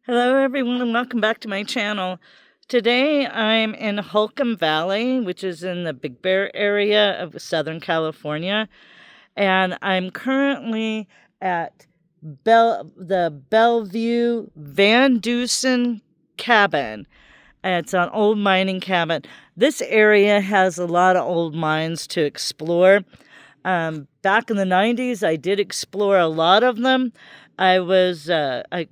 Hello, everyone, and welcome back to my channel. Today, I'm in Holcomb Valley, which is in the Big Bear area of Southern California, and I'm currently at the Bellevue Van Dusen Cabin. It's an old mining cabin. This area has a lot of old mines to explore. Back in the 90s, I did explore a lot of them. I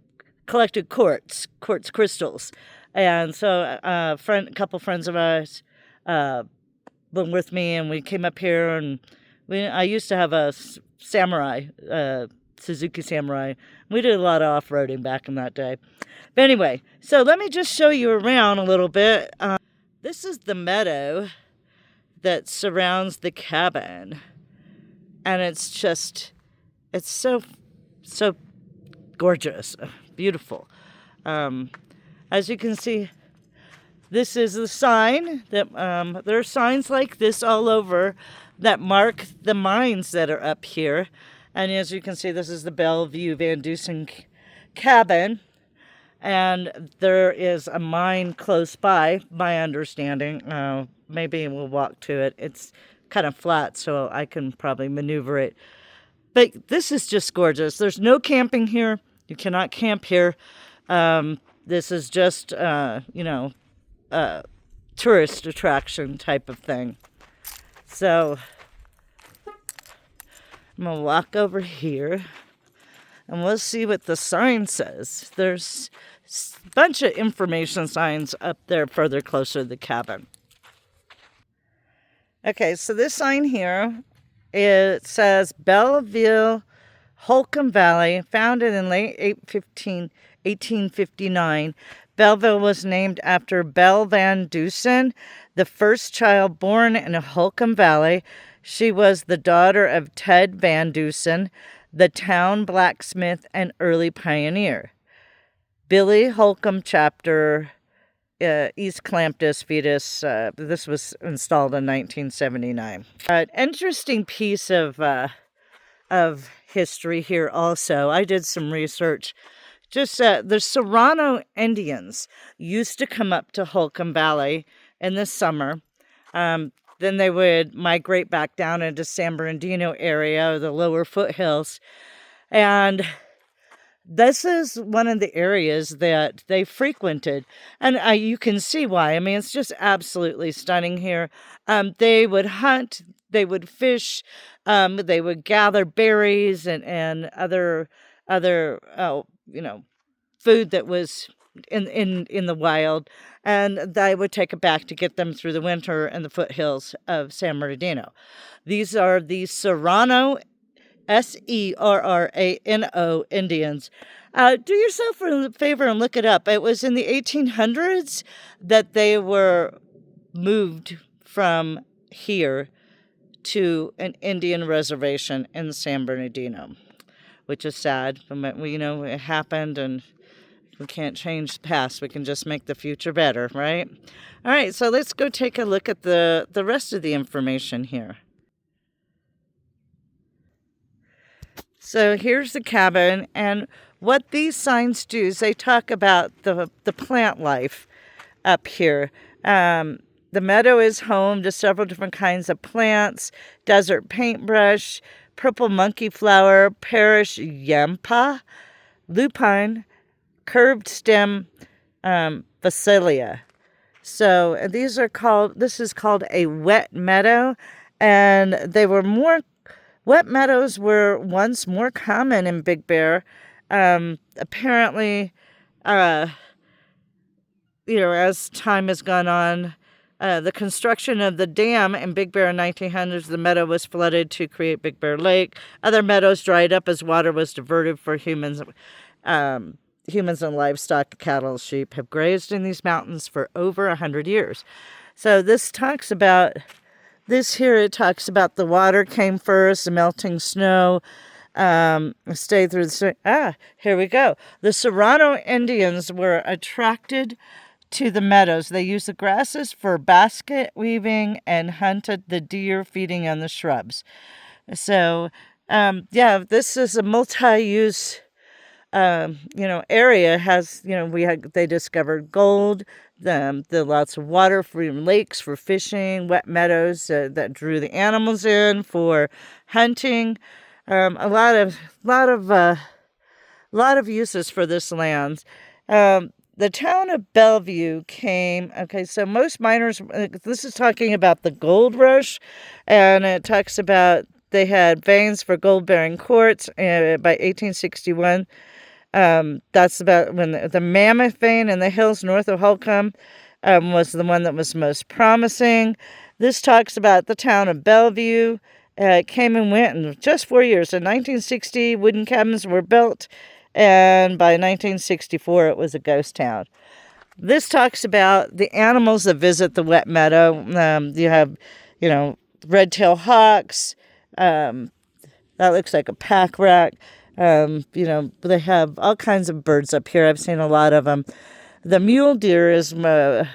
collected quartz crystals. And so a couple friends of ours went with me, and we came up here, and I used to have a samurai, Suzuki Samurai. We did a lot of off-roading back in that day. But anyway, so let me just show you around a little bit. This is the meadow that surrounds the cabin. And it's so gorgeous, beautiful. As you can see, this is the sign that there are signs like this all over that mark the mines that are up here. And as you can see, this is the Bellevue Van Dusen Cabin. And there is a mine close by, my understanding. Maybe we'll walk to it. It's kind of flat, so I can probably maneuver it. But this is just gorgeous. There's no camping here. You cannot camp here. This is just, tourist attraction type of thing. So I'm going to walk over here, and we'll see what the sign says. There's a bunch of information signs up there further closer to the cabin. Okay, so this sign here, it says Bellville, Holcomb Valley, founded in late 1859. Bellville was named after Belle Van Dusen, the first child born in Holcomb Valley. She was the daughter of Ted Van Dusen, the town blacksmith and early pioneer. Billy Holcomb chapter, East Clamptus fetus. This was installed in 1979. An interesting piece of history here also. I did some research. Just the Serrano Indians used to come up to Holcomb Valley in the summer. Then they would migrate back down into San Bernardino area, the lower foothills. And this is one of the areas that they frequented. And you can see why. I mean, it's just absolutely stunning here. They would hunt, they would fish, they would gather berries and other food that was in the wild, and they would take it back to get them through the winter in the foothills of San Bernardino. These are the Serrano, Serrano Indians. Do yourself a favor and look it up. It was in the 1800s that they were moved from here to an Indian reservation in San Bernardino, which is sad. But, it happened, and we can't change the past. We can just make the future better, right? All right, so let's go take a look at the rest of the information here. So here's the cabin, and what these signs do is they talk about the plant life up here. The meadow is home to several different kinds of plants: desert paintbrush, purple monkey flower, parish yampa, lupine, curved stem Phacelia. So this is called a wet meadow, and wet meadows were once more common in Big Bear. Apparently, as time has gone on, the construction of the dam in Big Bear in 1900s, the meadow was flooded to create Big Bear Lake. Other meadows dried up as water was diverted for humans. Humans and livestock, cattle, sheep have grazed in these mountains for over 100 years. So it talks about the water came first, the melting snow, stayed through the... here we go. The Serrano Indians were attracted to the meadows. They used the grasses for basket weaving and hunted the deer feeding on the shrubs. So, this is a multi-use area has, they discovered gold, the lots of water from lakes for fishing, wet meadows that drew the animals in for hunting. A lot of uses for this land. The town of Belleville came, okay, so most miners, this is talking about the gold rush, and it talks about they had veins for gold-bearing quartz by 1861. That's about when the Mammoth vein in the hills north of Holcomb was the one that was most promising. This talks about the town of Bellevue. It came and went in just 4 years. In 1960, wooden cabins were built, and by 1964, it was a ghost town. This talks about the animals that visit the wet meadow. You have, red-tailed hawks. That looks like a pack rat. They have all kinds of birds up here. I've seen a lot of them. The mule deer is the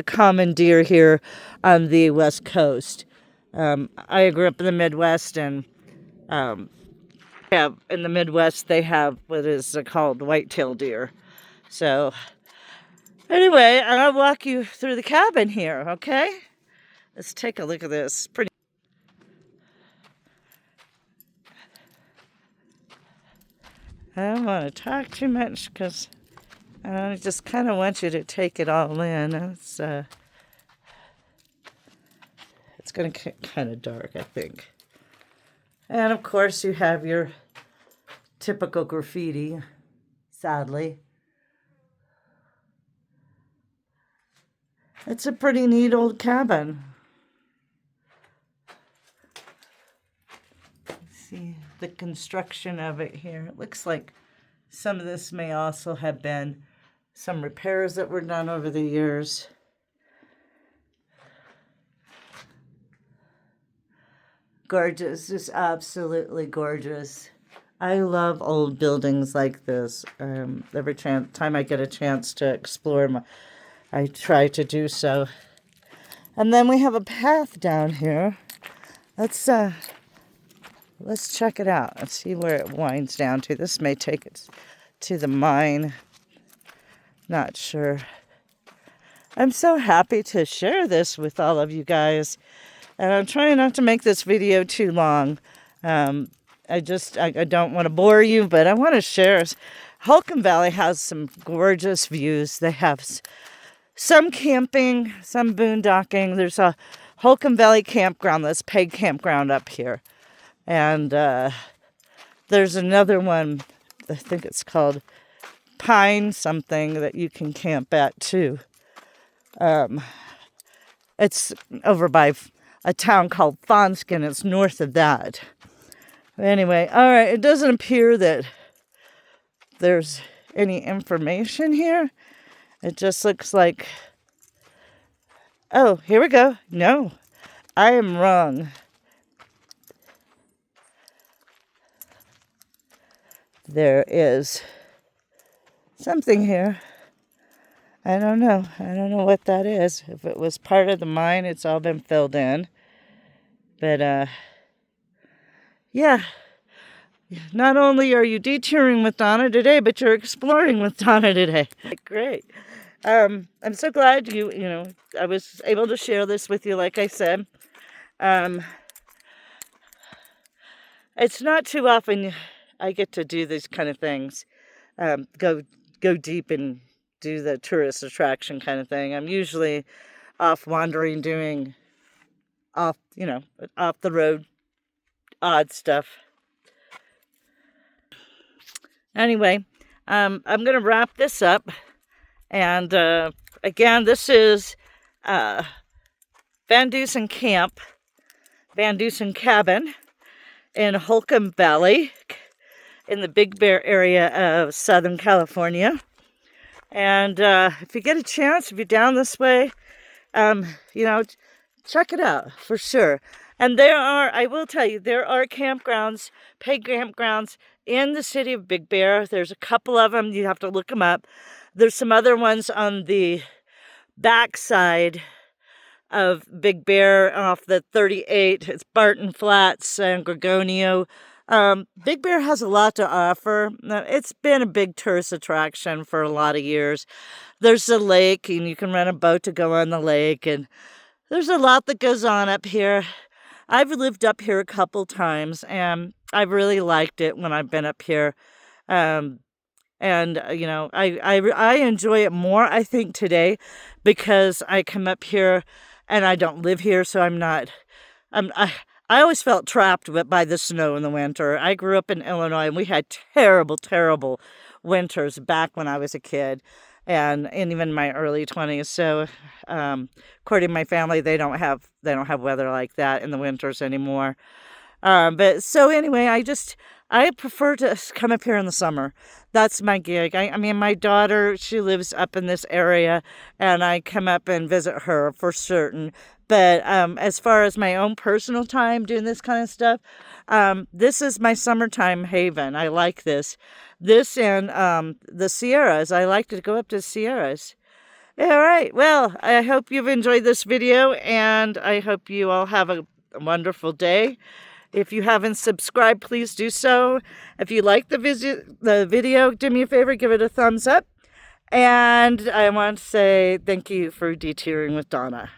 common deer here on the West Coast. I grew up in the Midwest, and in the Midwest they have what is called white-tailed deer. So anyway, I'll walk you through the cabin here, okay? Let's take a look at this. Pretty. I don't want to talk too much because I just kind of want you to take it all in. It's going to get kind of dark, I think. And of course, you have your typical graffiti, sadly. It's a pretty neat old cabin. See the construction of it here. It looks like some of this may also have been some repairs that were done over the years. Gorgeous, just absolutely gorgeous. I love old buildings like this. Every time I get a chance to explore, I try to do so. And then we have a path down here. Let's check it out and see where it winds down to. This may take it to the mine. Not sure. I'm so happy to share this with all of you guys. And I'm trying not to make this video too long. I don't want to bore you, but I want to share. Holcomb Valley has some gorgeous views. They have some camping, some boondocking. There's a Holcomb Valley campground, that's paid campground up here. And there's another one, I think it's called Pine something, that you can camp at too. It's over by a town called Fonskin. It's north of that. Anyway, all right, it doesn't appear that there's any information here. It just looks like, oh, here we go. No, I am wrong. There is something here. I don't know. I don't know what that is. If it was part of the mine, it's all been filled in. But, yeah. Not only are you detouring with Donna today, but you're exploring with Donna today. Great. I'm so glad I was able to share this with you, like I said. It's not too often I get to do these kind of things. Go deep and do the tourist attraction kind of thing. I'm usually off wandering, doing off the road, odd stuff. Anyway, I'm going to wrap this up. And again, this is Van Dusen Cabin in Holcomb Valley in the Big Bear area of Southern California. And if you get a chance, if you're down this way, check it out for sure. And I will tell you, there are campgrounds, paid campgrounds in the city of Big Bear. There's a couple of them. You have to look them up. There's some other ones on the backside of Big Bear off the 38. It's Barton Flats, San Gorgonio. Big Bear has a lot to offer. It's been a big tourist attraction for a lot of years. There's a lake, and you can rent a boat to go on the lake, and there's a lot that goes on up here. I've lived up here a couple times, and I've really liked it when I've been up here. Um, and I enjoy it more, I think, today because I come up here and I don't live here, so I'm not. I'm I always felt trapped by the snow in the winter. I grew up in Illinois, and we had terrible, terrible winters back when I was a kid, and even my early 20s. So, according to my family, they don't have weather like that in the winters anymore. But so anyway, I prefer to come up here in the summer. That's my gig. I mean, my daughter, she lives up in this area, and I come up and visit her for certain. But as far as my own personal time doing this kind of stuff, this is my summertime haven. I like this. This and the Sierras. I like to go up to the Sierras. All right. Well, I hope you've enjoyed this video, and I hope you all have a wonderful day. If you haven't subscribed, please do so. If you like the video, do me a favor, give it a thumbs up. And I want to say thank you for detouring with Donna.